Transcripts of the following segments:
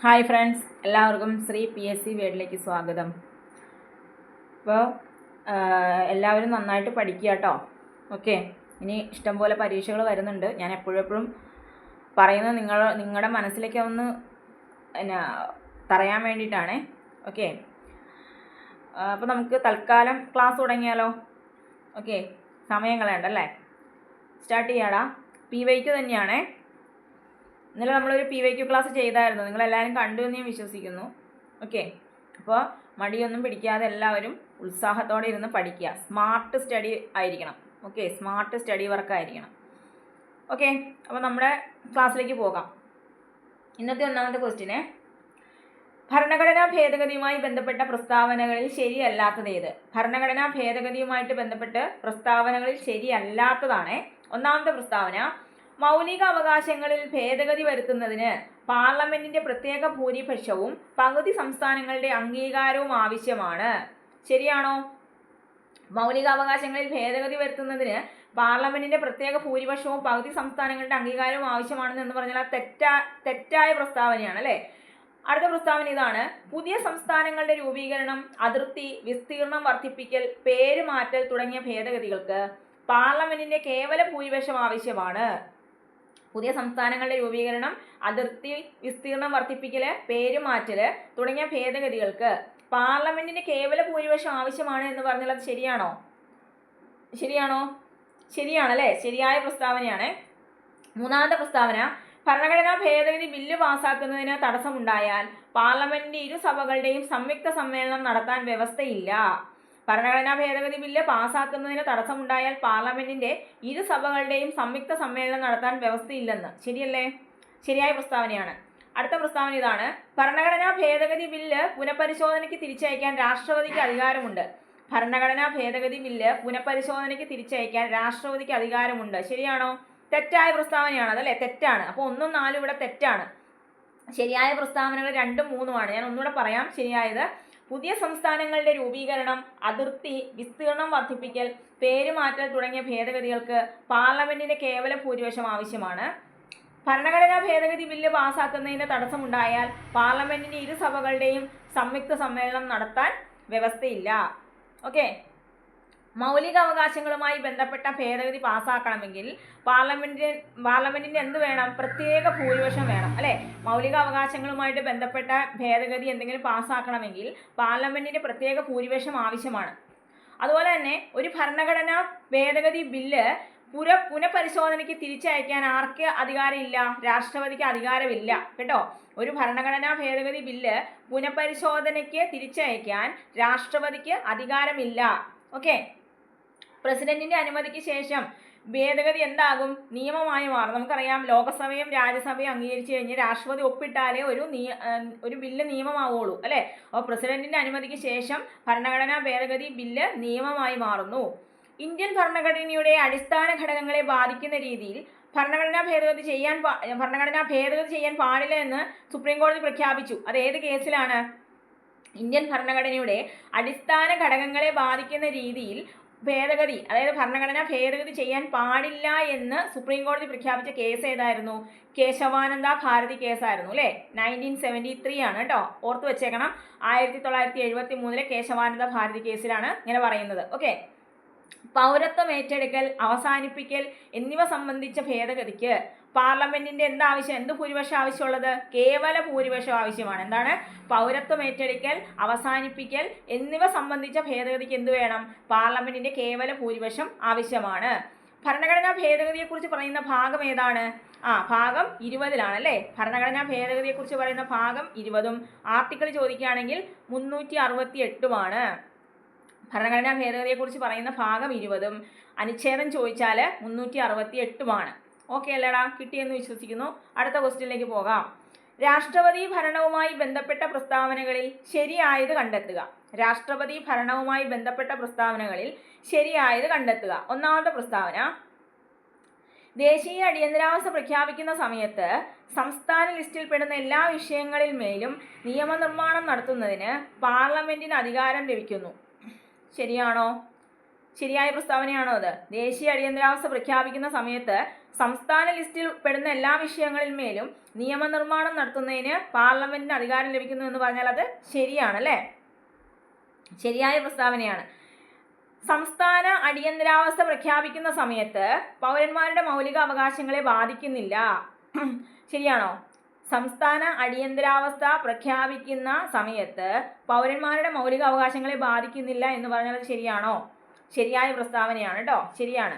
Hi friends, എല്ലാവർക്കും Shri PSC വേഡിലേക്ക് സ്വാഗതം. അപ്പോൾ എല്ലാവരും നന്നായിട്ട് പഠിക്കുക കേട്ടോ. ഓക്കെ, ഇനി ഇഷ്ടംപോലെ പരീക്ഷകൾ വരുന്നുണ്ട്. ഞാൻ എപ്പോഴും പറയുന്നത് നിങ്ങളുടെ മനസ്സിലേക്ക് ഒന്ന് തറയാൻ വേണ്ടിയിട്ടാണ്. ഓക്കെ, അപ്പോൾ നമുക്ക് തൽക്കാലം ക്ലാസ് തുടങ്ങിയാലോ? ഓക്കെ, സമയം കളയണ്ടല്ലേ, സ്റ്റാർട്ട് ചെയ്യാടാ. PYQ തന്നെയാണേ. ഇന്നലെ നമ്മളൊരു PYQ ക്ലാസ് ചെയ്തായിരുന്നു, നിങ്ങളെല്ലാവരും കണ്ടു എന്ന് ഞാൻ വിശ്വസിക്കുന്നു. ഓക്കെ, അപ്പോൾ മടിയൊന്നും പിടിക്കാതെ എല്ലാവരും ഉത്സാഹത്തോടെ ഇരുന്ന് പഠിക്കുക. സ്മാർട്ട് സ്റ്റഡി ആയിരിക്കണം. ഓക്കെ, സ്മാർട്ട് സ്റ്റഡി വർക്ക് ആയിരിക്കണം. ഓക്കെ, അപ്പോൾ നമ്മുടെ ക്ലാസ്സിലേക്ക് പോകാം. ഇന്നത്തെ ഒന്നാമത്തെ ക്വസ്റ്റ്യന്, ഭരണഘടനാ ഭേദഗതിയുമായി ബന്ധപ്പെട്ട പ്രസ്താവനകളിൽ ശരിയല്ലാത്തത് ഏത്? ഭരണഘടനാ ഭേദഗതിയുമായിട്ട് ബന്ധപ്പെട്ട് പ്രസ്താവനകളിൽ ശരിയല്ലാത്തതാണ് ഒന്നാമത്തെ പ്രസ്താവന. മൗലിക അവകാശങ്ങളിൽ ഭേദഗതി വരുത്തുന്നതിന് പാർലമെന്റിന്റെ പ്രത്യേക ഭൂരിപക്ഷവും പകുതി സംസ്ഥാനങ്ങളുടെ അംഗീകാരവും ആവശ്യമാണ്. ശരിയാണോ? മൗലികാവകാശങ്ങളിൽ ഭേദഗതി വരുത്തുന്നതിന് പാർലമെന്റിന്റെ പ്രത്യേക ഭൂരിപക്ഷവും പകുതി സംസ്ഥാനങ്ങളുടെ അംഗീകാരവും ആവശ്യമാണെന്ന് പറഞ്ഞാൽ തെറ്റായ പ്രസ്താവനയാണ് അല്ലേ? അടുത്ത പ്രസ്താവന ഇതാണ്. പുതിയ സംസ്ഥാനങ്ങളുടെ രൂപീകരണം, അതിർത്തി, വിസ്തീർണം വർദ്ധിപ്പിക്കൽ, പേര് മാറ്റൽ തുടങ്ങിയ ഭേദഗതികൾക്ക് പാർലമെന്റിന്റെ കേവല ഭൂരിപക്ഷം ആവശ്യമാണ്. പുതിയ സംസ്ഥാനങ്ങളുടെ രൂപീകരണം, അതിർത്തി, വിസ്തീർണം വർദ്ധിപ്പിക്കൽ, പേരുമാറ്റല് തുടങ്ങിയ ഭേദഗതികൾക്ക് പാർലമെന്റിന്റെ കേവല ഭൂരിപക്ഷം ആവശ്യമാണ് എന്ന് പറഞ്ഞാൽ അത് ശരിയാണോ? ശരിയാണല്ലേ? ശരിയായ പ്രസ്താവനയാണ്. മൂന്നാമത്തെ പ്രസ്താവന, ഭരണഘടനാ ഭേദഗതി ബില്ല് പാസാക്കുന്നതിന് തടസ്സമുണ്ടായാൽ പാർലമെന്റിന്റെ ഇരുസഭകളുടെയും സംയുക്ത സമ്മേളനം നടത്താൻ വ്യവസ്ഥയില്ല. ഭരണഘടനാ ഭേദഗതി ബില്ല് പാസാക്കുന്നതിന് തടസ്സമുണ്ടായാൽ പാർലമെന്റിന്റെ ഇരുസഭകളുടെയും സംയുക്ത സമ്മേളനം നടത്താൻ വ്യവസ്ഥയില്ലെന്ന്. ശരിയല്ലേ? ശരിയായ പ്രസ്താവനയാണ്. അടുത്ത പ്രസ്താവന ഇതാണ്. ഭരണഘടനാ ഭേദഗതി ബില്ല് പുനഃപരിശോധനയ്ക്ക് തിരിച്ചയക്കാൻ രാഷ്ട്രപതിക്ക് അധികാരമുണ്ട്. ഭരണഘടനാ ഭേദഗതി ബില്ല് പുനഃപരിശോധനയ്ക്ക് തിരിച്ചയക്കാൻ രാഷ്ട്രപതിക്ക് അധികാരമുണ്ട്. ശരിയാണോ? തെറ്റായ പ്രസ്താവനയാണ് അതല്ലേ? തെറ്റാണ്. അപ്പോൾ 1ഉം 4ഉം ഇവിടെ തെറ്റാണ്. ശരിയായ പ്രസ്താവനകൾ 2ഉം 3ഉമാണ്. ഞാൻ ഒന്നുകൂടെ പറയാം. ശരിയായത്, പുതിയ സംസ്ഥാനങ്ങളുടെ രൂപീകരണം, അതിർത്തി, വിസ്തീർണം വർദ്ധിപ്പിക്കൽ, പേരുമാറ്റൽ തുടങ്ങിയ ഭേദഗതികൾക്ക് പാർലമെന്റിന്റെ കേവല ഭൂരിപക്ഷം ആവശ്യമാണ്. ഭരണഘടനാ ഭേദഗതി ബില്ല് പാസാക്കുന്നതിന് തടസ്സമുണ്ടായാൽ പാർലമെന്റിന്റെ ഇരുസഭകളുടെയും സംയുക്ത സമ്മേളനം നടത്താൻ വ്യവസ്ഥയില്ല. ഓക്കെ, മൗലിക അവകാശങ്ങളുമായി ബന്ധപ്പെട്ട ഭേദഗതി പാസ്സാക്കണമെങ്കിൽ പാർലമെന്റിന് എന്ത് വേണം? പ്രത്യേക ഭൂരിപക്ഷം വേണം അല്ലേ? മൗലിക അവകാശങ്ങളുമായിട്ട് ബന്ധപ്പെട്ട ഭേദഗതി എന്തെങ്കിലും പാസ്സാക്കണമെങ്കിൽ പാർലമെന്റിന്റെ പ്രത്യേക ഭൂരിപക്ഷം ആവശ്യമാണ്. അതുപോലെ തന്നെ ഒരു ഭരണഘടനാ ഭേദഗതി ബില്ല് പുനഃപരിശോധനയ്ക്ക് തിരിച്ചയക്കാൻ ആർക്ക് അധികാരമില്ല? രാഷ്ട്രപതിക്ക് അധികാരമില്ല കേട്ടോ. ഒരു ഭരണഘടനാ ഭേദഗതി ബില്ല് പുനഃപരിശോധനയ്ക്ക് തിരിച്ചയക്കാൻ രാഷ്ട്രപതിക്ക് അധികാരമില്ല. ഓക്കെ, പ്രസിഡന്റിന്റെ അനുമതിക്ക് ശേഷം ഭേദഗതി എന്താകും? നിയമമായി മാറും. നമുക്കറിയാം, ലോകസഭയും രാജ്യസഭയും അംഗീകരിച്ചു കഴിഞ്ഞ് രാഷ്ട്രപതി ഒപ്പിട്ടാലേ ഒരു ബില്ല് നിയമമാവുള്ളൂ അല്ലേ? അപ്പോൾ പ്രസിഡന്റിന്റെ അനുമതിക്ക് ശേഷം ഭരണഘടനാ ഭേദഗതി ബില്ല് നിയമമായി മാറുന്നു. ഇന്ത്യൻ ഭരണഘടനയുടെ അടിസ്ഥാന ഘടകങ്ങളെ ബാധിക്കുന്ന രീതിയിൽ ഭരണഘടനാ ഭേദഗതി ചെയ്യാൻ പാടില്ല എന്ന് സുപ്രീം കോടതി പ്രഖ്യാപിച്ചു. അത് ഏത് കേസിലാണ്? ഇന്ത്യൻ ഭരണഘടനയുടെ അടിസ്ഥാന ഘടകങ്ങളെ ബാധിക്കുന്ന രീതിയിൽ ഭേദഗതി, അതായത് ഭരണഘടനാ ഭേദഗതി ചെയ്യാൻ പാടില്ല എന്ന് സുപ്രീം കോടതി പ്രഖ്യാപിച്ച കേസ് ഏതായിരുന്നു? കേശവാനന്ദ ഭാരതി കേസായിരുന്നു അല്ലേ? 1973 ആണ് കേട്ടോ. ഓർത്ത് വെച്ചേക്കണം. 1973 കേശവാനന്ദ ഭാരതി കേസിലാണ് ഇങ്ങനെ പറയുന്നത്. ഓക്കെ, പൗരത്വം ഏറ്റെടുക്കൽ, അവസാനിപ്പിക്കൽ എന്നിവ സംബന്ധിച്ച ഭേദഗതിക്ക് പാർലമെന്റിന്റെ എന്ത് ഭൂരിപക്ഷം ആവശ്യമുള്ളത്? കേവല ഭൂരിപക്ഷം ആവശ്യമാണ്. എന്താണ്? പൗരത്വം ഏറ്റെടുക്കൽ, അവസാനിപ്പിക്കൽ എന്നിവ സംബന്ധിച്ച ഭേദഗതിക്ക് എന്ത് വേണം? പാർലമെന്റിന്റെ കേവല ഭൂരിപക്ഷം ആവശ്യമാണ്. ഭരണഘടനാ ഭേദഗതിയെക്കുറിച്ച് പറയുന്ന ഭാഗം ഏതാണ്? ഭാഗം 20 അല്ലേ? ഭരണഘടനാ ഭേദഗതിയെക്കുറിച്ച് പറയുന്ന ഭാഗം 20ഉം ആർട്ടിക്കിൾ ചോദിക്കുകയാണെങ്കിൽ 368ഉമാണ്. ഭരണഘടനാ ഭേദഗതിയെക്കുറിച്ച് പറയുന്ന ഭാഗം 20ഉം അനുച്ഛേദം ചോദിച്ചാൽ 368ഉമാണ്. ഓക്കെ അല്ലേടാ? കിട്ടിയെന്ന് വിശ്വസിക്കുന്നു. അടുത്ത ക്വസ്റ്റ്യനിലേക്ക് പോകാം. രാഷ്ട്രപതി ഭരണവുമായി ബന്ധപ്പെട്ട പ്രസ്താവനകളിൽ ശരിയായത് കണ്ടെത്തുക. രാഷ്ട്രപതി ഭരണവുമായി ബന്ധപ്പെട്ട പ്രസ്താവനകളിൽ ശരിയായത് കണ്ടെത്തുക. ഒന്നാമത്തെ പ്രസ്താവന, ദേശീയ അടിയന്തരാവസ്ഥ പ്രഖ്യാപിക്കുന്ന സമയത്ത് സംസ്ഥാന ലിസ്റ്റിൽ പെടുന്ന എല്ലാ വിഷയങ്ങളിൽ മേലും നിയമനിർമ്മാണം നടത്തുന്നതിന് പാർലമെന്റിന് അധികാരം ലഭിക്കുന്നു. ശരിയാണോ? ശരിയായ പ്രസ്താവനയാണോ അത്? ദേശീയ അടിയന്തരാവസ്ഥ പ്രഖ്യാപിക്കുന്ന സമയത്ത് സംസ്ഥാന ലിസ്റ്റിൽ പെടുന്ന എല്ലാ വിഷയങ്ങളിന്മേലും നിയമനിർമ്മാണം നടത്തുന്നതിന് പാർലമെന്റിന് അധികാരം ലഭിക്കുന്നു എന്ന് പറഞ്ഞാൽ അത് ശരിയാണ് അല്ലേ? ശരിയായ പ്രസ്താവനയാണ്. സംസ്ഥാന അടിയന്തരാവസ്ഥ പ്രഖ്യാപിക്കുന്ന സമയത്ത് പൗരന്മാരുടെ മൗലിക അവകാശങ്ങളെ ബാധിക്കുന്നില്ല. ശരിയാണോ? സംസ്ഥാന അടിയന്തരാവസ്ഥ പ്രഖ്യാപിക്കുന്ന സമയത്ത് പൗരന്മാരുടെ മൗലിക അവകാശങ്ങളെ ബാധിക്കുന്നില്ല എന്ന് പറഞ്ഞാൽ അത് ശരിയാണോ? ശരിയായ പ്രസ്താവനയാണ് കേട്ടോ, ശരിയാണ്.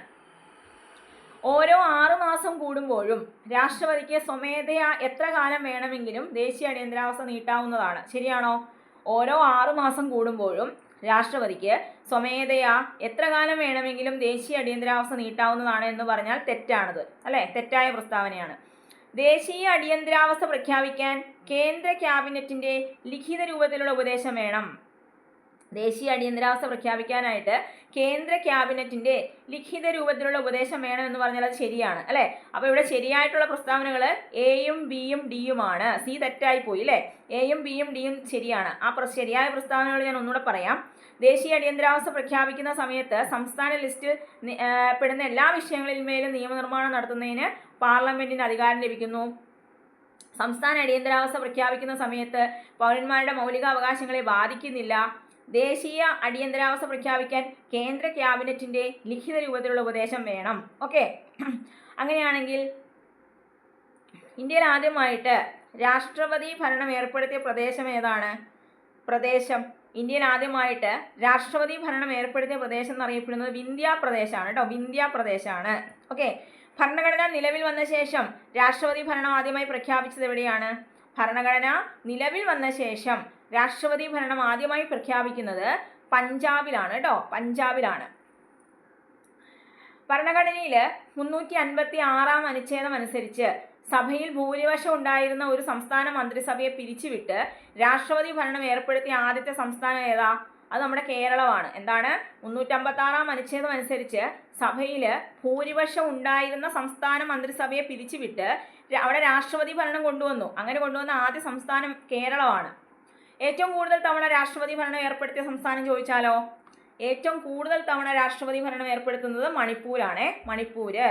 ഓരോ 6 മാസം കൂടുമ്പോഴും രാഷ്ട്രപതിക്ക് സ്വമേധയാ എത്ര കാലം വേണമെങ്കിലും ദേശീയ അടിയന്തരാവസ്ഥ നീട്ടാവുന്നതാണ്. ശരിയാണോ? ഓരോ 6 മാസം കൂടുമ്പോഴും രാഷ്ട്രപതിക്ക് സ്വമേധയാ എത്ര കാലം വേണമെങ്കിലും ദേശീയ അടിയന്തരാവസ്ഥ നീട്ടാവുന്നതാണ് എന്ന് പറഞ്ഞാൽ തെറ്റാണത് അല്ലേ? തെറ്റായ പ്രസ്താവനയാണ്. ദേശീയ അടിയന്തരാവസ്ഥ പ്രഖ്യാപിക്കാൻ കേന്ദ്ര ക്യാബിനറ്റിന്റെ ലിഖിത രൂപത്തിലുള്ള ഉപദേശം വേണം. ദേശീയ അടിയന്തരാവസ്ഥ പ്രഖ്യാപിക്കാനായിട്ട് കേന്ദ്ര ക്യാബിനറ്റിന്റെ ലിഖിത രൂപത്തിലുള്ള ഉപദേശം വേണം എന്ന് പറഞ്ഞാൽ അത് ശരിയാണ് അല്ലേ? അപ്പോൾ ഇവിടെ ശരിയായിട്ടുള്ള പ്രസ്താവനകൾ എയും ബിയും ഡിയുമാണ്. സി തെറ്റായി പോയി അല്ലേ? എയും ബിയും ഡിയും ശരിയാണ്. ശരിയായ പ്രസ്താവനകൾ ഞാൻ ഒന്നുകൂടെ പറയാം. ദേശീയ അടിയന്തരാവസ്ഥ പ്രഖ്യാപിക്കുന്ന സമയത്ത് സംസ്ഥാന ലിസ്റ്റിൽ പെടുന്ന എല്ലാ വിഷയങ്ങളിന്മേലും നിയമനിർമ്മാണം നടത്തുന്നതിന് പാർലമെന്റിന് അധികാരം ലഭിക്കുന്നു. സംസ്ഥാന അടിയന്തരാവസ്ഥ പ്രഖ്യാപിക്കുന്ന സമയത്ത് പൗരന്മാരുടെ മൗലിക അവകാശങ്ങളെ ബാധിക്കുന്നില്ല. ദേശീയ അടിയന്തരാവസ്ഥ പ്രഖ്യാപിക്കാൻ കേന്ദ്ര ക്യാബിനറ്റിന്റെ ലിഖിത രൂപത്തിലുള്ള ഉപദേശം വേണം. ഓക്കെ, അങ്ങനെയാണെങ്കിൽ ഇന്ത്യയിൽ ആദ്യമായിട്ട് രാഷ്ട്രപതി ഭരണം ഏർപ്പെടുത്തിയ പ്രദേശം ഏതാണ്? ഇന്ത്യയിൽ ആദ്യമായിട്ട് രാഷ്ട്രപതി ഭരണം ഏർപ്പെടുത്തിയ പ്രദേശം എന്നറിയപ്പെടുന്നത് വിന്ധ്യ പ്രദേശമാണ് കേട്ടോ, വിന്ധ്യ പ്രദേശമാണ്. ഓക്കെ, ഭരണഘടന നിലവിൽ വന്ന ശേഷം രാഷ്ട്രപതി ഭരണം ആദ്യമായി പ്രഖ്യാപിച്ചത് എവിടെയാണ്? ഭരണഘടന നിലവിൽ വന്ന ശേഷം രാഷ്ട്രപതി ഭരണം ആദ്യമായി പ്രഖ്യാപിക്കുന്നത് പഞ്ചാബിലാണ് കേട്ടോ, പഞ്ചാബിലാണ്. ഭരണഘടനയിൽ 356 അനുച്ഛേദം അനുസരിച്ച് സഭയിൽ ഭൂരിപക്ഷം ഉണ്ടായിരുന്ന ഒരു സംസ്ഥാന മന്ത്രിസഭയെ പിരിച്ചുവിട്ട് രാഷ്ട്രപതി ഭരണം ഏർപ്പെടുത്തിയ ആദ്യത്തെ സംസ്ഥാനം ഏതാ? അത് നമ്മുടെ കേരളമാണ്. എന്താണ്? 356 അനുച്ഛേദം അനുസരിച്ച് സഭയിൽ ഭൂരിപക്ഷം ഉണ്ടായിരുന്ന സംസ്ഥാന മന്ത്രിസഭയെ പിരിച്ചുവിട്ട് അവിടെ രാഷ്ട്രപതി ഭരണം കൊണ്ടുവന്നു. അങ്ങനെ കൊണ്ടുവന്ന ആദ്യ സംസ്ഥാനം കേരളമാണ്. ഏറ്റവും കൂടുതൽ തവണ രാഷ്ട്രപതി ഭരണം ഏർപ്പെടുത്തിയ സംസ്ഥാനം ചോദിച്ചാലോ? ഏറ്റവും കൂടുതൽ തവണ രാഷ്ട്രപതി ഭരണം ഏർപ്പെടുത്തുന്നത് മണിപ്പൂരാണ്. മണിപ്പൂര്.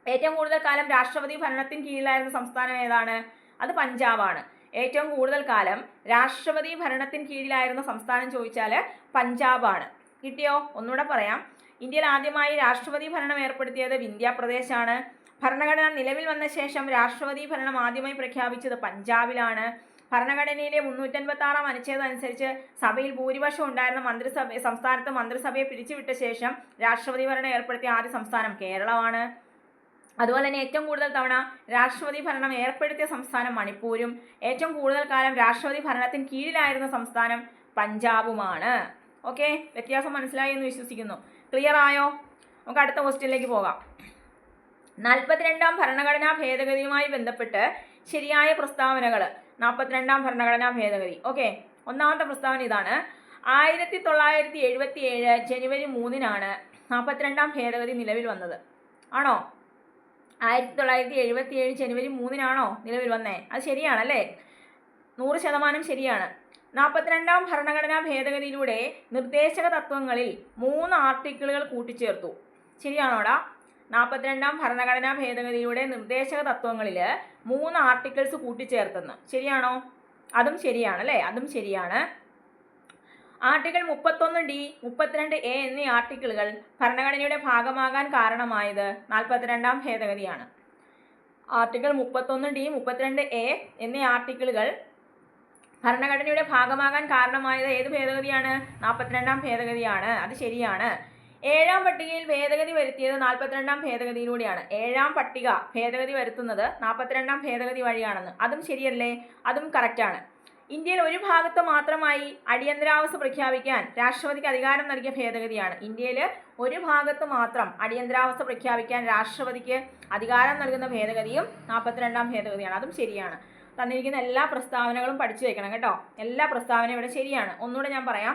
ഏറ്റവും കൂടുതൽ കാലം രാഷ്ട്രപതി ഭരണത്തിന് കീഴിലായിരുന്ന സംസ്ഥാനം ഏതാണ്? അത് പഞ്ചാബാണ്. ഏറ്റവും കൂടുതൽ കാലം രാഷ്ട്രപതി ഭരണത്തിന് കീഴിലായിരുന്ന സംസ്ഥാനം ചോദിച്ചാൽ പഞ്ചാബാണ്. കിട്ടിയോ? ഒന്നുകൂടെ പറയാം. ഇന്ത്യയിൽ ആദ്യമായി രാഷ്ട്രപതി ഭരണം ഏർപ്പെടുത്തിയത് വിന്ധ്യ പ്രദേശാണ്. ഭരണഘടന നിലവിൽ വന്ന ശേഷം രാഷ്ട്രപതി ഭരണം ആദ്യമായി പ്രഖ്യാപിച്ചത് പഞ്ചാബിലാണ്. ഭരണഘടനയിലെ 356 അനുച്ഛേദം അനുസരിച്ച് സഭയിൽ ഭൂരിപക്ഷം ഉണ്ടായിരുന്ന സംസ്ഥാനത്ത് മന്ത്രിസഭയെ പിരിച്ചുവിട്ട ശേഷം രാഷ്ട്രപതി ഭരണം ഏർപ്പെടുത്തിയ ആദ്യ സംസ്ഥാനം കേരളമാണ്. അതുപോലെ തന്നെ ഏറ്റവും കൂടുതൽ തവണ രാഷ്ട്രപതി ഭരണം ഏർപ്പെടുത്തിയ സംസ്ഥാനം മണിപ്പൂരും ഏറ്റവും കൂടുതൽ കാലം രാഷ്ട്രപതി ഭരണത്തിന് കീഴിലായിരുന്ന സംസ്ഥാനം പഞ്ചാബുമാണ്. ഓക്കെ, വ്യത്യാസം മനസ്സിലായി എന്ന് വിശ്വസിക്കുന്നു. ക്ലിയർ ആയോ? നമുക്ക് അടുത്ത ക്വസ്റ്റ്യനിലേക്ക് പോകാം. 42ാം ഭരണഘടനാ ഭേദഗതിയുമായി ബന്ധപ്പെട്ട് ശരിയായ പ്രസ്താവനകൾ. 42ാം ഭരണഘടനാ ഭേദഗതി. ഓക്കെ, ഒന്നാമത്തെ പ്രസ്താവന ഇതാണ്. 1977 ജനുവരി 3-നാണ് 42ാം ഭേദഗതി നിലവിൽ വന്നത്. ആണോ? 1977 ജനുവരി 3-നാണോ നിലവിൽ വന്നേ? അത് ശരിയാണല്ലേ? 100% ശരിയാണ്. 42ാം ഭരണഘടനാ ഭേദഗതിയിലൂടെ നിർദ്ദേശക തത്വങ്ങളിൽ 3 ആർട്ടിക്കിളുകൾ കൂട്ടിച്ചേർത്തു. ശരിയാണോടാ? 42ാം ഭരണഘടനാ ഭേദഗതിയിലൂടെ നിർദ്ദേശക തത്വങ്ങളിൽ 3 ആർട്ടിക്കിൾസ് കൂട്ടിച്ചേർത്തെന്ന്. ശരിയാണോ? അതും ശരിയാണല്ലേ? അതും ശരിയാണ്. ആർട്ടിക്കിൾ 31D, 32A എന്നീ ആർട്ടിക്കിളുകൾ ഭരണഘടനയുടെ ഭാഗമാകാൻ കാരണമായത് 42ാം ഭേദഗതിയാണ്. ആർട്ടിക്കിൾ 31D, 32A എന്നീ ആർട്ടിക്കിളുകൾ ഭരണഘടനയുടെ ഭാഗമാകാൻ കാരണമായത് ഏത് ഭേദഗതിയാണ്? 42ാം ഭേദഗതിയാണ്. അത് ശരിയാണ്. 7ാം പട്ടികയിൽ ഭേദഗതി വരുത്തിയത് 42ാം ഭേദഗതിയിലൂടെയാണ്. 7ാം പട്ടിക ഭേദഗതി വരുത്തുന്നത് 42ാം ഭേദഗതി വഴിയാണെന്ന്. അതും ശരിയല്ലേ? അതും കറക്റ്റാണ്. ഇന്ത്യയിൽ ഒരു ഭാഗത്ത് മാത്രമായി അടിയന്തരാവസ്ഥ പ്രഖ്യാപിക്കാൻ രാഷ്ട്രപതിക്ക് അധികാരം നൽകിയ ഭേദഗതിയാണ്. ഇന്ത്യയിൽ ഒരു ഭാഗത്ത് മാത്രം അടിയന്തരാവസ്ഥ പ്രഖ്യാപിക്കാൻ രാഷ്ട്രപതിക്ക് അധികാരം നൽകുന്ന ഭേദഗതിയും 42ാം ഭേദഗതിയാണ്. അതും ശരിയാണ്. തന്നിരിക്കുന്ന എല്ലാ പ്രസ്താവനകളും പഠിച്ചു വെക്കണം കേട്ടോ. എല്ലാ പ്രസ്താവനയും ഇവിടെ ശരിയാണ്. ഒന്നുകൂടെ ഞാൻ പറയാം.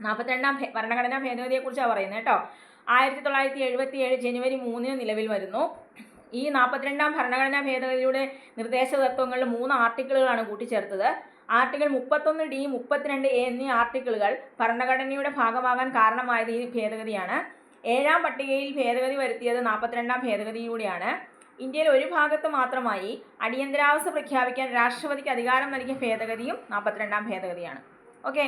42ാം ഭരണഘടനാ ഭേദഗതിയെക്കുറിച്ചാണ് പറയുന്നത് കേട്ടോ. 1977 ജനുവരി 3-ന് നിലവിൽ വരുന്നു. ഈ 42ാം ഭരണഘടനാ ഭേദഗതിയുടെ നിർദ്ദേശക തത്വങ്ങളിൽ 3 ആർട്ടിക്കിളുകളാണ് കൂട്ടിച്ചേർത്തത്. ആർട്ടിക്കിൾ 31D 32A എന്നീ ആർട്ടിക്കിളുകൾ ഭരണഘടനയുടെ ഭാഗമാകാൻ കാരണമായത് ഈ ഭേദഗതിയാണ്. 7ാം പട്ടികയിൽ ഭേദഗതി വരുത്തിയത് 42ാം ഭേദഗതിയിലൂടെയാണ്. ഇന്ത്യയിൽ ഒരു ഭാഗത്ത് മാത്രമായി അടിയന്തരാവസ്ഥ പ്രഖ്യാപിക്കാൻ രാഷ്ട്രപതിക്ക് അധികാരം നൽകിയ ഭേദഗതിയും 42ാം ഭേദഗതിയാണ്. ഓക്കെ,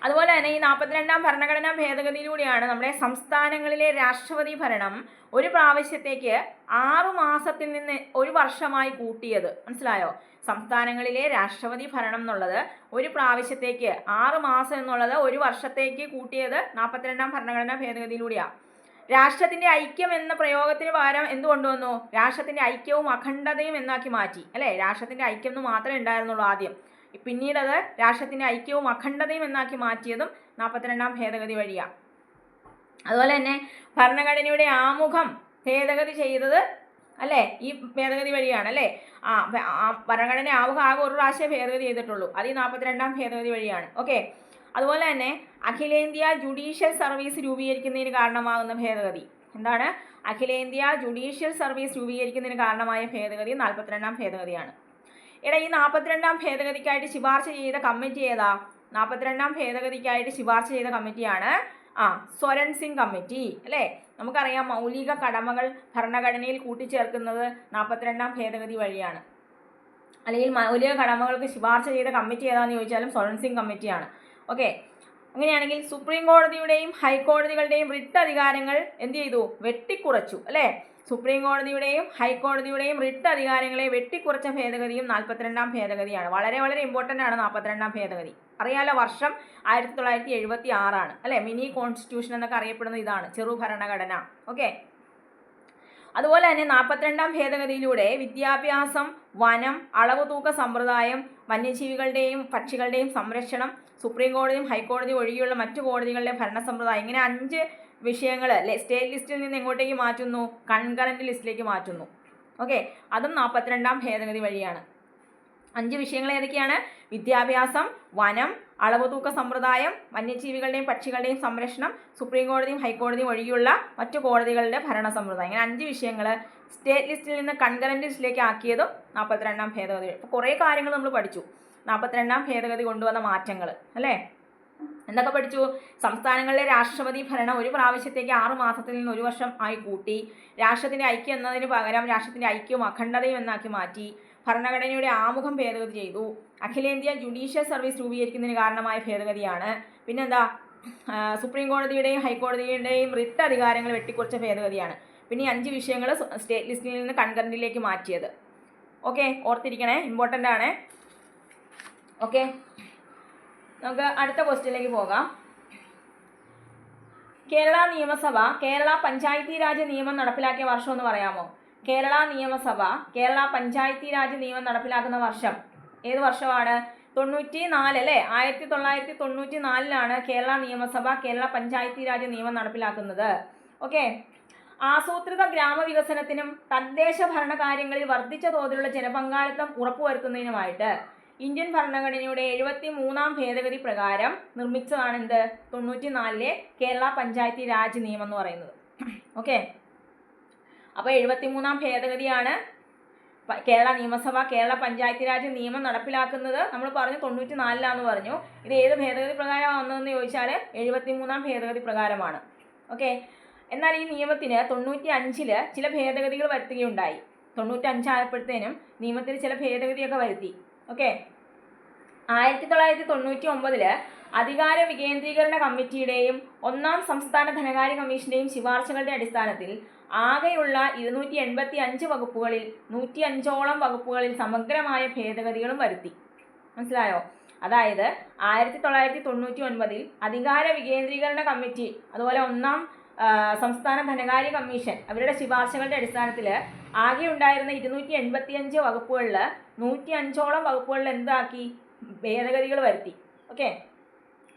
അതുപോലെ തന്നെ ഈ 42ാം ഭരണഘടനാ ഭേദഗതിയിലൂടെയാണ് നമ്മുടെ സംസ്ഥാനങ്ങളിലെ രാഷ്ട്രപതി ഭരണം ഒരു പ്രാവശ്യത്തേക്ക് 6 മാസത്തിൽ നിന്ന് 1 വർഷമായി കൂട്ടിയത്. മനസ്സിലായോ? സംസ്ഥാനങ്ങളിലെ രാഷ്ട്രപതി ഭരണം എന്നുള്ളത് ഒരു പ്രാവശ്യത്തേക്ക് 6 മാസം എന്നുള്ളത് 1 വർഷത്തേക്ക് കൂട്ടിയത് 42ാം ഭരണഘടനാ ഭേദഗതിയിലൂടെയാണ്. രാഷ്ട്രത്തിന്റെ ഐക്യം എന്ന പ്രയോഗത്തിന് പകരം എന്ത് കൊണ്ടുവന്നു? രാഷ്ട്രത്തിന്റെ ഐക്യവും അഖണ്ഡതയും എന്നാക്കി മാറ്റി. അല്ലേ? രാഷ്ട്രത്തിന്റെ ഐക്യം എന്ന് മാത്രമേ ഉണ്ടായിരുന്നുള്ളൂ ആദ്യം. പിന്നീടത് രാഷ്ട്രത്തിന്റെ ഐക്യവും അഖണ്ഡതയും എന്നാക്കി മാറ്റിയതും 42ാം ഭേദഗതി വഴിയാണ്. അതുപോലെ തന്നെ ഭരണഘടനയുടെ ആമുഖം ഭേദഗതി ചെയ്തത് അല്ലേ ഈ ഭേദഗതി വഴിയാണ്. അല്ലേ? ഭരണഘടന ആമുഖം ആകെ ഒരു പ്രാവശ്യം ഭേദഗതി ചെയ്തിട്ടുള്ളൂ. അത് ഈ 42ാം ഭേദഗതി വഴിയാണ്. ഓക്കെ, അതുപോലെ തന്നെ അഖിലേന്ത്യാ ജുഡീഷ്യൽ സർവീസ് രൂപീകരിക്കുന്നതിന് കാരണമാകുന്ന ഭേദഗതി എന്താണ്? അഖിലേന്ത്യാ ജുഡീഷ്യൽ സർവീസ് രൂപീകരിക്കുന്നതിന് കാരണമായ ഭേദഗതി 42ാം ഭേദഗതിയാണ്. ഈ 42ാം ഭേദഗതിക്കായിട്ട് ശുപാർശ ചെയ്ത കമ്മിറ്റി ഏതാ? 42ാം ഭേദഗതിക്കായിട്ട് ശുപാർശ ചെയ്ത കമ്മിറ്റിയാണ് സ്വരൺ സിംഗ് കമ്മിറ്റി. അല്ലേ? നമുക്കറിയാം മൗലിക കടമകൾ ഭരണഘടനയിൽ കൂട്ടിച്ചേർക്കുന്നത് 42ാം ഭേദഗതി വഴിയാണ്. അല്ലെങ്കിൽ മൗലിക കടമകൾക്ക് ശുപാർശ ചെയ്ത കമ്മിറ്റി ഏതാണെന്ന് ചോദിച്ചാലും സ്വരൺ സിംഗ് കമ്മിറ്റിയാണ്. ഓക്കെ, അങ്ങനെയാണെങ്കിൽ സുപ്രീം കോടതിയുടെയും ഹൈക്കോടതികളുടെയും റിട്ട് അധികാരങ്ങൾ എന്ത് ചെയ്തു? വെട്ടിക്കുറച്ചു. അല്ലേ? സുപ്രീം കോടതിയുടെയും ഹൈക്കോടതിയുടെയും റിട്ട് അധികാരങ്ങളെ വെട്ടിക്കുറച്ച ഭേദഗതിയും 42ാം ഭേദഗതിയാണ്. വളരെ വളരെ ഇമ്പോർട്ടൻ്റ് ആണ് 42ാം ഭേദഗതി. അറിയാലോ, വർഷം 1976 അല്ലേ? മിനി കോൺസ്റ്റിറ്റ്യൂഷൻ എന്നൊക്കെ അറിയപ്പെടുന്നത് ഇതാണ്, ചെറു ഭരണഘടന. ഓക്കെ, അതുപോലെ തന്നെ 42ാം ഭേദഗതിയിലൂടെ വിദ്യാഭ്യാസം, വനം, അളവ് തൂക്ക സമ്പ്രദായം, വന്യജീവികളുടെയും പക്ഷികളുടെയും സംരക്ഷണം, സുപ്രീം കോടതിയും ഹൈക്കോടതിയും ഒഴികെയുള്ള മറ്റു കോടതികളുടെ ഭരണ സമ്പ്രദായം, ഇങ്ങനെ 5 വിഷയങ്ങൾ സ്റ്റേറ്റ് ലിസ്റ്റിൽ നിന്ന് എങ്ങോട്ടേക്ക് മാറ്റുന്നു? കൺകറന്റ് ലിസ്റ്റിലേക്ക് മാറ്റുന്നു. ഓക്കെ, അതും 42ാം ഭേദഗതി വഴിയാണ്. 5 വിഷയങ്ങൾ ഏതൊക്കെയാണ്? വിദ്യാഭ്യാസം, വനം, അളവ് തൂക്ക സമ്പ്രദായം, വന്യജീവികളുടെയും പക്ഷികളുടെയും സംരക്ഷണം, സുപ്രീം കോടതിയും ഹൈക്കോടതിയും ഒഴികെയുള്ള മറ്റു കോടതികളുടെ ഭരണ സമ്പ്രദായം. ഇങ്ങനെ 5 വിഷയങ്ങൾ സ്റ്റേറ്റ് ലിസ്റ്റിൽ നിന്ന് കൺകറന്റ് ലിസ്റ്റിലേക്ക് ആക്കിയതും 42ാം ഭേദഗതി. അപ്പോൾ കുറേ കാര്യങ്ങൾ നമ്മൾ പഠിച്ചു 42ാം ഭേദഗതി കൊണ്ടുവന്ന മാറ്റങ്ങൾ. അല്ലേ? എന്തൊക്കെ പഠിച്ചു? സംസ്ഥാനങ്ങളിലെ രാഷ്ട്രപതി ഭരണം ഒരു പ്രാവശ്യത്തേക്ക് 6 മാസത്തിൽ നിന്ന് 1 വർഷം ആയി കൂട്ടി. രാഷ്ട്രത്തിന്റെ ഐക്യം എന്നതിന് പകരം രാഷ്ട്രത്തിന്റെ ഐക്യവും അഖണ്ഡതയും എന്നാക്കി മാറ്റി. ഭരണഘടനയുടെ ആമുഖം ഭേദഗതി ചെയ്തു. അഖിലേന്ത്യാ ജുഡീഷ്യൽ സർവീസ് രൂപീകരിക്കുന്നതിന് കാരണമായ ഭേദഗതിയാണ്. പിന്നെന്താ? സുപ്രീം കോടതിയുടെയും ഹൈക്കോടതിയുടെയും റിട്ട് അധികാരങ്ങൾ വെട്ടിക്കുറച്ച ഭേദഗതിയാണ്. പിന്നെ ഈ 5 വിഷയങ്ങൾ സ്റ്റേറ്റ് ലിസ്റ്റിൽ നിന്ന് കൺകറന്റിലേക്ക് മാറ്റിയത്. ഓക്കെ, ഓർത്തിരിക്കണേ, ഇമ്പോർട്ടൻ്റ് ആണ്. ഓക്കെ, നമുക്ക് അടുത്ത ക്വസ്റ്റ്യനിലേക്ക് പോകാം. കേരള നിയമസഭ കേരള പഞ്ചായത്തി രാജ് നിയമം നടപ്പിലാക്കിയ വർഷം എന്ന് പറയാമോ? കേരള നിയമസഭ കേരള പഞ്ചായത്തി രാജ് നിയമം നടപ്പിലാക്കുന്ന വർഷം ഏത് വർഷമാണ്? 94 അല്ലേ? 1994 കേരള നിയമസഭ കേരള പഞ്ചായത്തി രാജ് നിയമം നടപ്പിലാക്കുന്നത്. ഓക്കെ, ആസൂത്രിത ഗ്രാമവികസനത്തിനും തദ്ദേശ ഭരണകാര്യങ്ങളിൽ വർദ്ധിച്ച തോതിലുള്ള ജനപങ്കാളിത്തം ഉറപ്പുവരുത്തുന്നതിനുമായിട്ട് ഇന്ത്യൻ ഭരണഘടനയുടെ 73ാം ഭേദഗതി പ്രകാരം നിർമ്മിച്ചതാണ് എന്ത്? 94 കേരള പഞ്ചായത്തി രാജ് നിയമം എന്ന് പറയുന്നത്. ഓക്കെ, അപ്പോൾ 73ാം ഭേദഗതിയാണ് കേരള നിയമസഭ കേരള പഞ്ചായത്തി രാജ് നിയമം നടപ്പിലാക്കുന്നത്. നമ്മൾ പറഞ്ഞു 94 പറഞ്ഞു. ഇത് ഏത് ഭേദഗതി പ്രകാരമാണ് വന്നതെന്ന് ചോദിച്ചാൽ 73ാം ഭേദഗതി പ്രകാരമാണ്. ഓക്കെ, എന്നാൽ ഈ നിയമത്തിന് 95 ചില ഭേദഗതികൾ വരുത്തുകയുണ്ടായി. 95 ആയപ്പോഴത്തേനും നിയമത്തിൽ ചില ഭേദഗതിയൊക്കെ വരുത്തി. ഓക്കെ, 1999 അധികാര വികേന്ദ്രീകരണ കമ്മിറ്റിയുടെയും 1ാം സംസ്ഥാന ധനകാര്യ കമ്മീഷന്റെയും ശുപാർശകളുടെ അടിസ്ഥാനത്തിൽ ആകെയുള്ള 285 വകുപ്പുകളിൽ 105ഓളം വകുപ്പുകളിൽ സമഗ്രമായ ഭേദഗതികളും വരുത്തി. മനസ്സിലായോ? അതായത് 1999 അധികാര വികേന്ദ്രീകരണ കമ്മിറ്റി അതുപോലെ 1ാം സംസ്ഥാന ധനകാര്യ കമ്മീഷൻ അവരുടെ ശുപാർശകളുടെ അടിസ്ഥാനത്തിൽ ആകെ ഉണ്ടായിരുന്ന 285 വകുപ്പുകളിൽ 105ഓളം വകുപ്പുകളിൽ എന്താക്കി? ഭേദഗതികൾ വരുത്തി. ഓക്കെ,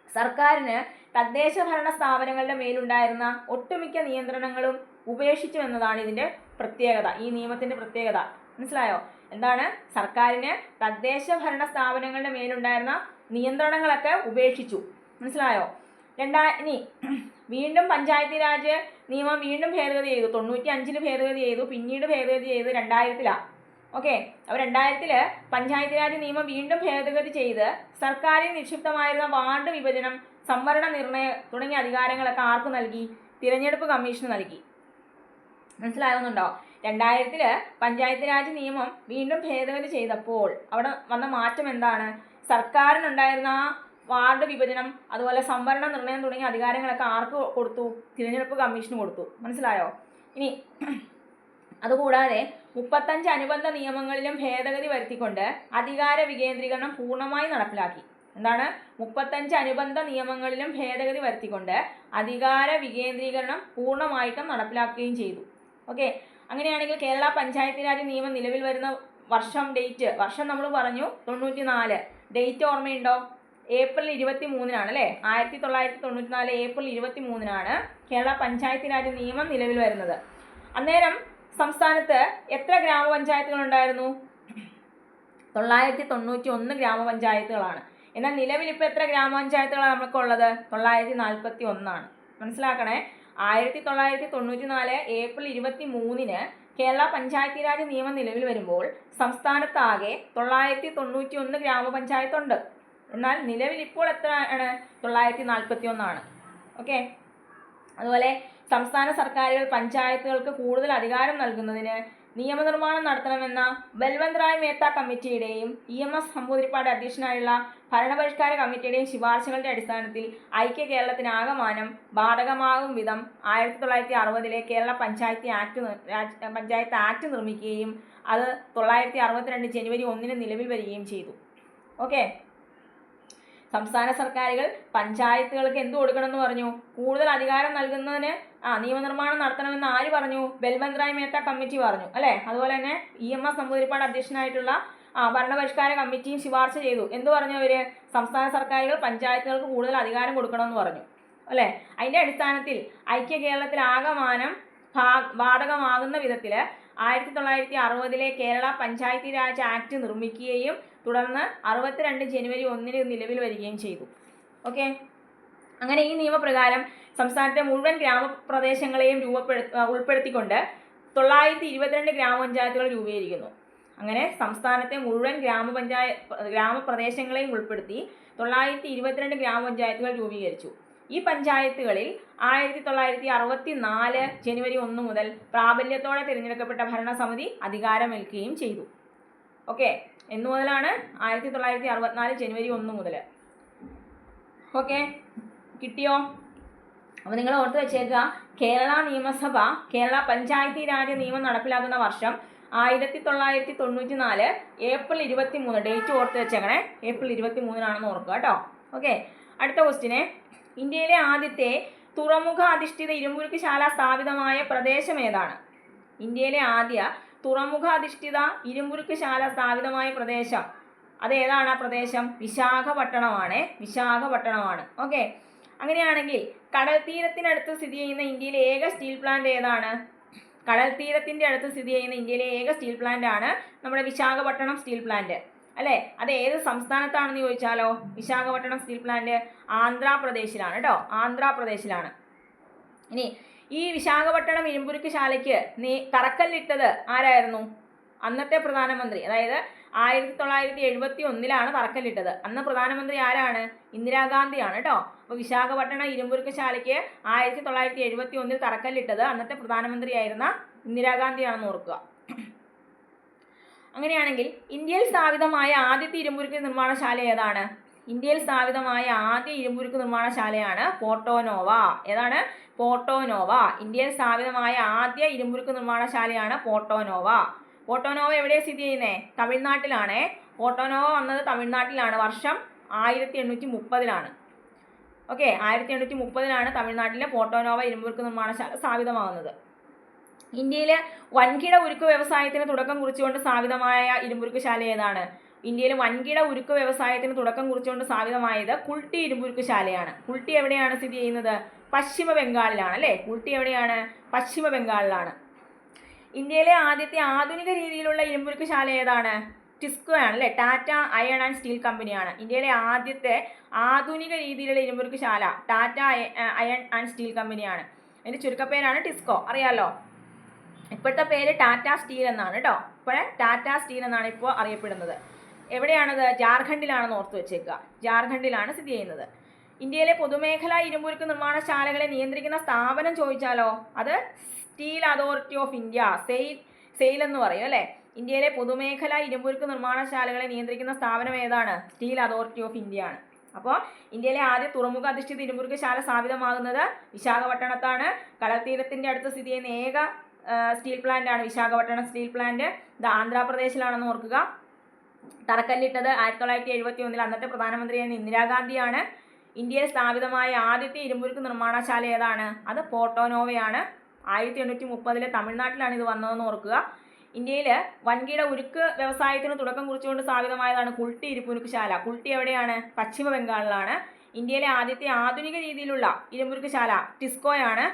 സർക്കാരിന് തദ്ദേശ ഭരണ സ്ഥാപനങ്ങളുടെ മേലുണ്ടായിരുന്ന ഒട്ടുമിക്ക നിയന്ത്രണങ്ങളും ഉപേക്ഷിച്ചു എന്നതാണ് ഇതിൻ്റെ പ്രത്യേകത, ഈ നിയമത്തിൻ്റെ പ്രത്യേകത. മനസ്സിലായോ? എന്താണ്? സർക്കാരിന് തദ്ദേശ ഭരണ സ്ഥാപനങ്ങളുടെ മേലുണ്ടായിരുന്ന നിയന്ത്രണങ്ങളൊക്കെ ഉപേക്ഷിച്ചു. മനസ്സിലായോ? ഇനി വീണ്ടും പഞ്ചായത്തി രാജ് നിയമം വീണ്ടും ഭേദഗതി ചെയ്തു. 95 ഭേദഗതി ചെയ്തു, പിന്നീട് ഭേദഗതി ചെയ്ത് 2000 ഓക്കെ. അപ്പോൾ 2000 പഞ്ചായത്ത് രാജ് നിയമം വീണ്ടും ഭേദഗതി ചെയ്ത് സർക്കാരിൽ നിക്ഷിപ്തമായിരുന്ന വാർഡ് വിഭജനം, സംവരണ നിർണയം തുടങ്ങിയ അധികാരങ്ങളൊക്കെ ആർക്ക് നൽകി? തിരഞ്ഞെടുപ്പ് കമ്മീഷന് നൽകി. മനസ്സിലാകുന്നുണ്ടോ? 2000 പഞ്ചായത്ത് രാജ് നിയമം വീണ്ടും ഭേദഗതി ചെയ്തപ്പോൾ അവിടെ വന്ന മാറ്റം എന്താണ്? സർക്കാരിനുണ്ടായിരുന്ന വാർഡ് വിഭജനം, അതുപോലെ സംവരണ നിർണയം തുടങ്ങിയ അധികാരങ്ങളൊക്കെ ആർക്ക് കൊടുത്തു? തിരഞ്ഞെടുപ്പ് കമ്മീഷന് കൊടുത്തു. മനസ്സിലായോ? ഇനി അതുകൂടാതെ 35 അനുബന്ധ നിയമങ്ങളിലും ഭേദഗതി വരുത്തിക്കൊണ്ട് അധികാര വികേന്ദ്രീകരണം പൂർണ്ണമായി നടപ്പിലാക്കി. എന്താണ്? 35 അനുബന്ധ നിയമങ്ങളിലും ഭേദഗതി വരുത്തിക്കൊണ്ട് അധികാര വികേന്ദ്രീകരണം പൂർണ്ണമായിട്ടും നടപ്പിലാക്കുകയും ചെയ്തു. ഓക്കെ. അങ്ങനെയാണെങ്കിൽ കേരള പഞ്ചായത്ത് രാജ് നിയമം നിലവിൽ വരുന്ന വർഷം നമ്മൾ പറഞ്ഞു 94. ഡേറ്റ് ഓർമ്മയുണ്ടോ? ഏപ്രിൽ 23-നാണ് അല്ലേ? 1994 ഏപ്രിൽ 23-നാണ് കേരള പഞ്ചായത്ത് രാജ് നിയമം നിലവിൽ വരുന്നത്. അന്നേരം സംസ്ഥാനത്ത് എത്ര ഗ്രാമപഞ്ചായത്തുകൾ ഉണ്ടായിരുന്നു? 991 ഗ്രാമപഞ്ചായത്തുകളാണ്. എന്നാൽ നിലവിൽ ഇപ്പോൾ എത്ര ഗ്രാമപഞ്ചായത്തുകളാണ് നമുക്കുള്ളത്? 941 മനസ്സിലാക്കണേ. 1994 ഏപ്രിൽ 23-ന് കേരള പഞ്ചായത്ത് രാജ് നിയമം നിലവിൽ വരുമ്പോൾ സംസ്ഥാനത്താകെ 991 ഗ്രാമപഞ്ചായത്തുണ്ട്. എന്നാൽ നിലവിൽ ഇപ്പോൾ എത്ര ആണ്? 941. ഓക്കെ. അതുപോലെ സംസ്ഥാന സർക്കാരുകൾ പഞ്ചായത്തുകൾക്ക് കൂടുതൽ അധികാരം നൽകുന്നതിന് നിയമനിർമ്മാണം നടത്തണമെന്ന ബൽവന്ത് റായ് മേത്ത കമ്മിറ്റിയുടെയും EMS നമ്പൂതിരിപ്പാട് അധ്യക്ഷനായുള്ള ഭരണപരിഷ്കാര കമ്മിറ്റിയുടെയും ശുപാർശകളുടെ അടിസ്ഥാനത്തിൽ ഐക്യ കേരളത്തിനാകമാനം ബാധകമാകും വിധം 1960 കേരള പഞ്ചായത്ത് ആക്ട് നിർമ്മിക്കുകയും അത് 1962 ജനുവരി 1-ന് നിലവിൽ വരികയും ചെയ്തു. ഓക്കെ. സംസ്ഥാന സർക്കാരുകൾ പഞ്ചായത്തുകൾക്ക് എന്ത് കൊടുക്കണമെന്ന് പറഞ്ഞു? കൂടുതൽ അധികാരം നൽകുന്നതിന് നിയമനിർമ്മാണം നടത്തണമെന്ന് ആര് പറഞ്ഞു? ബൽവന്ത് റായ് മേത്ത കമ്മിറ്റി പറഞ്ഞു അല്ലേ? അതുപോലെ തന്നെ EMS നമ്പൂതിരിപ്പാട് അധ്യക്ഷനായിട്ടുള്ള ഭരണപരിഷ്കാര കമ്മിറ്റിയും ശുപാർശ ചെയ്തു. എന്ത് പറഞ്ഞു അവര്? സംസ്ഥാന സർക്കാരുകൾ പഞ്ചായത്തുകൾക്ക് കൂടുതൽ അധികാരം കൊടുക്കണമെന്ന് പറഞ്ഞു അല്ലേ? അതിൻ്റെ അടിസ്ഥാനത്തിൽ ഐക്യ കേരളത്തിലാകമാനം ബാധകമാകുന്ന വിധത്തിൽ 1960 കേരള പഞ്ചായത്ത് രാജ് ആക്ട് നിർമ്മിക്കുകയും തുടർന്ന് 62 ജനുവരി 1-ന് നിലവിൽ വരികയും ചെയ്തു. ഓക്കെ. അങ്ങനെ ഈ നിയമപ്രകാരം സംസ്ഥാനത്തെ മുഴുവൻ ഗ്രാമപ്രദേശങ്ങളെയും ഉൾപ്പെടുത്തിക്കൊണ്ട് 922 ഗ്രാമപഞ്ചായത്തുകൾ രൂപീകരിക്കുന്നു. അങ്ങനെ സംസ്ഥാനത്തെ മുഴുവൻ ഗ്രാമപ്രദേശങ്ങളെയും ഉൾപ്പെടുത്തി 922 ഗ്രാമപഞ്ചായത്തുകൾ രൂപീകരിച്ചു. ഈ പഞ്ചായത്തുകളിൽ 1964 ജനുവരി 1 മുതൽ പ്രാബല്യത്തോടെ തിരഞ്ഞെടുക്കപ്പെട്ട ഭരണസമിതി അധികാരമേൽക്കുകയും ചെയ്തു. ഓക്കെ. എന്നു മുതലാണ്? 1964 ജനുവരി 1 മുതൽ. ഓക്കെ. കിട്ടിയോ? അപ്പോൾ നിങ്ങൾ ഓർത്ത് വെച്ചേക്കുക, കേരള നിയമസഭ കേരള പഞ്ചായത്ത് രാജ് നിയമം നടപ്പിലാക്കുന്ന വർഷം 1994 ഏപ്രിൽ 23. ഡേറ്റ് ഓർത്ത് വെച്ചേക്കണേ. ഏപ്രിൽ 23-നാണെന്ന് ഓർക്കുക കേട്ടോ. ഓക്കെ. അടുത്ത ക്വസ്റ്റിനെ, ഇന്ത്യയിലെ ആദ്യത്തെ തുറമുഖ അധിഷ്ഠിത ഇരുമ്പുരുക്കുശാല സ്ഥാപിതമായ പ്രദേശം ഏതാണ്? ഇന്ത്യയിലെ ആദ്യ തുറമുഖ അധിഷ്ഠിത ഇരുമ്പുരുക്കുശാല സ്ഥാപിതമായ പ്രദേശം അതേതാണ്? ആ പ്രദേശം വിശാഖപട്ടണമാണ്. ഓക്കെ. അങ്ങനെയാണെങ്കിൽ കടൽ തീരത്തിനടുത്ത് സ്ഥിതി ചെയ്യുന്ന ഇന്ത്യയിലെ ഏക സ്റ്റീൽ പ്ലാന്റ് ഏതാണ്? കടൽ തീരത്തിൻ്റെ അടുത്ത് സ്ഥിതി ചെയ്യുന്ന ഇന്ത്യയിലെ ഏക സ്റ്റീൽ പ്ലാന്റ് ആണ് നമ്മുടെ വിശാഖപട്ടണം സ്റ്റീൽ പ്ലാന്റ് അല്ലേ? അത് ഏത് സംസ്ഥാനത്താണെന്ന് ചോദിച്ചാലോ? വിശാഖപട്ടണം സ്റ്റീൽ പ്ലാന്റ് ആന്ധ്രാപ്രദേശിലാണ് കേട്ടോ. ആന്ധ്രാപ്രദേശിലാണ്. ഇനി ഈ വിശാഖപട്ടണം ഇരുമ്പുരുക്കുശാലയ്ക്ക് തറക്കല്ലിട്ടത് ആരായിരുന്നു? അന്നത്തെ പ്രധാനമന്ത്രി. അതായത് 1971-ലാണ് തറക്കല്ലിട്ടത്. അന്ന് പ്രധാനമന്ത്രി ആരാണ്? ഇന്ദിരാഗാന്ധിയാണ് കേട്ടോ. അപ്പോൾ വിശാഖപട്ടണം ഇരുമ്പുരുക്കുശാലയ്ക്ക് 1971 തറക്കല്ലിട്ടത് അന്നത്തെ പ്രധാനമന്ത്രിയായിരുന്ന ഇന്ദിരാഗാന്ധിയാണെന്ന് ഓർക്കുക. അങ്ങനെയാണെങ്കിൽ ഇന്ത്യയിൽ സ്ഥാപിതമായ ആദ്യത്തെ ഇരുമ്പുരുക്ക് നിർമ്മാണശാല ഏതാണ്? ഇന്ത്യയിൽ സ്ഥാപിതമായ ആദ്യ ഇരുമ്പുരുക്ക് നിർമ്മാണശാലയാണ് പോർട്ടോ-നോവ. ഏതാണ്? പോർട്ടോ-നോവ. ഇന്ത്യയിൽ സ്ഥാപിതമായ ആദ്യ ഇരുമ്പുരുക്ക് നിർമ്മാണശാലയാണ് പോർട്ടോ-നോവ. പോർട്ടോ-നോവ എവിടെയാണ് സ്ഥിതി ചെയ്യുന്നത്? തമിഴ്നാട്ടിലാണ്. പോർട്ടോ-നോവ വന്നത് തമിഴ്നാട്ടിലാണ്. വർഷം 1830-ലാണ്. ഓക്കെ. 1830-ലാണ് തമിഴ്നാട്ടിലെ പോർട്ടോ-നോവ ഇരുമ്പുരുക്ക് നിർമ്മാണശാല സ്ഥാപിതമാകുന്നത്. ഇന്ത്യയിലെ വൻകിട ഉരുക്ക് വ്യവസായത്തിന് തുടക്കം കുറിച്ചുകൊണ്ട് സ്ഥാപിതമായ ഇരുമ്പുരുക്കുശാല ഏതാണ്? ഇന്ത്യയിൽ വൻകിട ഉരുക്ക് വ്യവസായത്തിന് തുടക്കം കുറിച്ചുകൊണ്ട് സ്ഥാപിതമായത് കുൾട്ടി ഇരുമ്പുരുക്കുശാലയാണ്. കുൾട്ടി എവിടെയാണ് സ്ഥിതി ചെയ്യുന്നത്? പശ്ചിമ ബംഗാളിലാണ് അല്ലേ? കുൾട്ടി എവിടെയാണ്? പശ്ചിമ ബംഗാളിലാണ്. ഇന്ത്യയിലെ ആദ്യത്തെ ആധുനിക രീതിയിലുള്ള ഇരുമ്പുരുക്കുശാല ഏതാണ്? ടിസ്കോ ആണ് അല്ലേ? ടാറ്റ അയൺ ആൻഡ് സ്റ്റീൽ കമ്പനിയാണ് ഇന്ത്യയിലെ ആദ്യത്തെ ആധുനിക രീതിയിലുള്ള ഇരുമ്പുരുക്കുശാല. ടാറ്റ അയൺ ആൻഡ് സ്റ്റീൽ കമ്പനിയാണ്. അതിൻ്റെ ചുരുക്കപ്പേരാണ് ടിസ്കോ. അറിയാലോ? ഇപ്പോഴത്തെ പേര് ടാറ്റ സ്റ്റീൽ എന്നാണ് കേട്ടോ. ഇപ്പോഴേ ടാറ്റ സ്റ്റീൽ എന്നാണ് ഇപ്പോൾ അറിയപ്പെടുന്നത്. എവിടെയാണത്? ജാർഖണ്ഡിലാണെന്ന് ഓർത്ത് വെച്ചേക്കുക. ജാർഖണ്ഡിലാണ് സ്ഥിതി ചെയ്യുന്നത്. ഇന്ത്യയിലെ പൊതുമേഖലാ ഇരുമ്പുരുക്ക് നിർമ്മാണശാലകളെ നിയന്ത്രിക്കുന്ന സ്ഥാപനം ചോദിച്ചാലോ, അത് steel authority of India, sale എന്ന് പറയും അല്ലേ. ഇന്ത്യയിലെ പൊതുമേഖലാ ഇരുമ്പുരുക്ക് നിർമ്മാണശാലകളെ നിയന്ത്രിക്കുന്ന സ്ഥാപനം ഏതാണ്? സ്റ്റീൽ അതോറിറ്റി ഓഫ് ഇന്ത്യ ആണ്. അപ്പോൾ ഇന്ത്യയിലെ ആദ്യ തുറമുഖ അധിഷ്ഠിത ഇരുമ്പുരുക്ക് ശാല സ്ഥാപിതമാകുന്നത് വിശാഖപട്ടണത്താണ്. കടൽ തീരത്തിൻ്റെ അടുത്ത് സ്ഥിതി ചെയ്യുന്ന ഏക സ്റ്റീൽ പ്ലാന്റ് ആണ് വിശാഖപട്ടണം സ്റ്റീൽ പ്ലാന്റ്. ഇത് ആന്ധ്രാപ്രദേശിലാണെന്ന് ഓർക്കുക. തറക്കല്ലിട്ടത് 1971 അന്നത്തെ പ്രധാനമന്ത്രിയായ ഇന്ദിരാഗാന്ധിയാണ്. ഇന്ത്യയിൽ സ്ഥാപിതമായ ആദ്യത്തെ ഇരുമ്പുരുക്ക് നിർമ്മാണശാല ഏതാണ്? അത് പോർട്ടോനോവയാണ്. 1830 തമിഴ്നാട്ടിലാണ് ഇത് വന്നതെന്ന് ഓർക്കുക. ഇന്ത്യയിൽ വൻകിട ഉരുക്ക് വ്യവസായത്തിന് തുടക്കം കുറിച്ചുകൊണ്ട് സ്ഥാപിതമായതാണ് കുൾട്ടി ഇരുമ്പുരുക്ക് ശാല. കുൾട്ടി എവിടെയാണ്? പശ്ചിമ ബംഗാളിലാണ്. ഇന്ത്യയിലെ ആദ്യത്തെ ആധുനിക രീതിയിലുള്ള ഇരുമ്പുരുക്ക് ശാല ടിസ്കോയാണ്.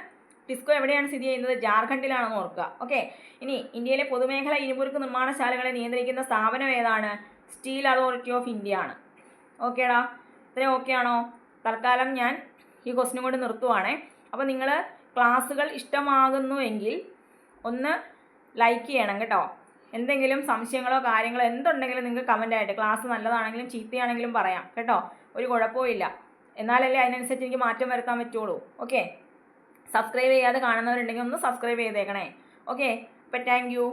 ടിസ്കോ എവിടെയാണ് സ്ഥിതി ചെയ്യുന്നത്? ജാർഖണ്ഡിലാണെന്ന് ഓർക്കുക. ഓക്കെ. ഇനി ഇന്ത്യയിലെ പൊതുമേഖല ഇരുമ്പുരുക്ക് നിർമ്മാണശാലകളെ നിയന്ത്രിക്കുന്ന സ്ഥാപനം ഏതാണ്? സ്റ്റീൽ അതോറിറ്റി ഓഫ് ഇന്ത്യ ആണ്. ഓക്കേടാ, ഇത്രയും ഓക്കെ ആണോ? തൽക്കാലം ഞാൻ ഈ ക്വസ്റ്റിനും കൊണ്ട് നിർത്തുവാണേ. അപ്പോൾ നിങ്ങൾ ക്ലാസ്സുകൾ ഇഷ്ടമാകുന്നുവെങ്കിൽ ഒന്ന് ലൈക്ക് ചെയ്യണം കേട്ടോ. എന്തെങ്കിലും സംശയങ്ങളോ കാര്യങ്ങളോ എന്തുണ്ടെങ്കിലും നിങ്ങൾക്ക് കമൻ്റായിട്ട്, ക്ലാസ് നല്ലതാണെങ്കിലും ചീത്തയാണെങ്കിലും പറയാം കേട്ടോ. ഒരു കുഴപ്പമില്ല. എന്നാലല്ലേ അതിനനുസരിച്ച് എനിക്ക് മാറ്റം വരുത്താൻ പറ്റുള്ളൂ. ഓക്കെ. സബ്സ്ക്രൈബ് ചെയ്യാതെ കാണുന്നവരുണ്ടെങ്കിൽ ഒന്ന് സബ്സ്ക്രൈബ് ചെയ്തേക്കണേ. ഓക്കെ. അപ്പോൾ താങ്ക് യു.